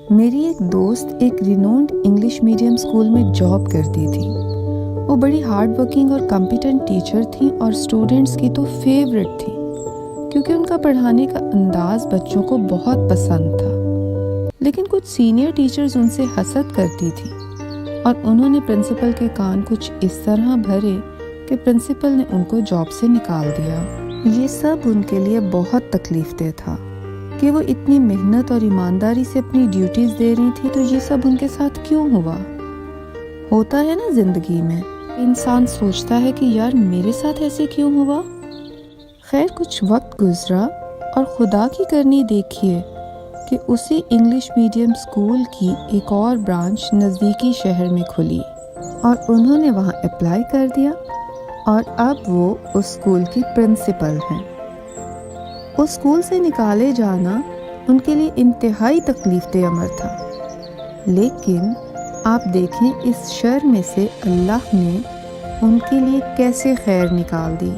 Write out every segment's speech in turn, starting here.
میری ایک دوست ایک رینونڈ انگلش میڈیم اسکول میں جاب کرتی تھی۔ وہ بڑی ہارڈ ورکنگ اور کمپیٹنٹ ٹیچر تھیں اور اسٹوڈنٹس کی تو فیوریٹ تھیں کیونکہ ان کا پڑھانے کا انداز بچوں کو بہت پسند تھا۔ لیکن کچھ سینئر ٹیچرز ان سے حسد کرتی تھیں اور انہوں نے پرنسپل کے کان کچھ اس طرح بھرے کہ پرنسپل نے ان کو جاب سے نکال دیا۔ یہ سب ان کے لیے بہت تکلیف دہ تھا کہ وہ اتنی محنت اور ایمانداری سے اپنی ڈیوٹیز دے رہی تھی، تو یہ سب ان کے ساتھ کیوں ہوا؟ ہوتا ہے نا زندگی میں، انسان سوچتا ہے کہ یار میرے ساتھ ایسے کیوں ہوا؟ خیر کچھ وقت گزرا اور خدا کی کرنی دیکھیے کہ اسی انگلش میڈیم اسکول کی ایک اور برانچ نزدیکی شہر میں کھلی اور انہوں نے وہاں اپلائی کر دیا اور اب وہ اس اسکول کی پرنسپل ہیں۔ اس اسکول سے نکالے جانا ان کے لیے انتہائی تکلیف دہ امر تھا، لیکن آپ دیکھیں اس شر میں سے اللہ نے ان کے لیے کیسے خیر نکال دی۔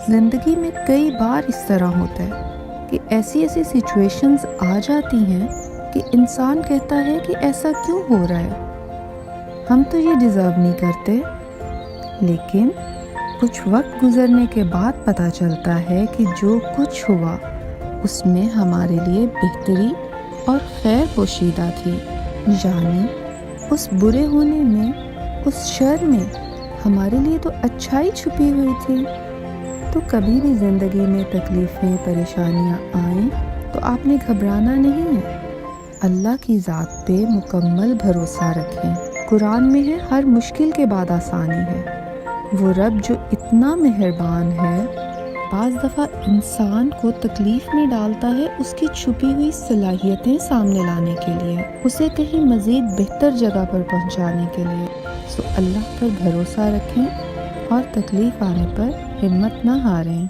زندگی میں کئی بار اس طرح ہوتا ہے کہ ایسی سچویشنز آ جاتی ہیں کہ انسان کہتا ہے کہ ایسا کیوں ہو رہا ہے، ہم تو یہ ڈیزرو نہیں کرتے، لیکن کچھ وقت گزرنے کے بعد پتہ چلتا ہے کہ جو کچھ ہوا اس میں ہمارے لیے بہتری اور خیر پوشیدہ تھی، یعنی اس برے ہونے میں، اس شر میں ہمارے لیے تو اچھائی چھپی ہوئی تھی۔ تو کبھی بھی زندگی میں تکلیفیں، پریشانیاں آئیں تو آپ نے گھبرانا نہیں ہے، اللہ کی ذات پہ مکمل بھروسہ رکھیں۔ قرآن میں ہے ہر مشکل کے بعد آسانی ہے۔ وہ رب جو اتنا مہربان ہے، بعض دفعہ انسان کو تکلیف میں ڈالتا ہے اس کی چھپی ہوئی صلاحیتیں سامنے لانے کے لیے، اسے کہیں مزید بہتر جگہ پر پہنچانے کے لیے۔ سو اللہ پر بھروسہ رکھیں اور تکلیف آنے پر ہمت نہ ہاریں۔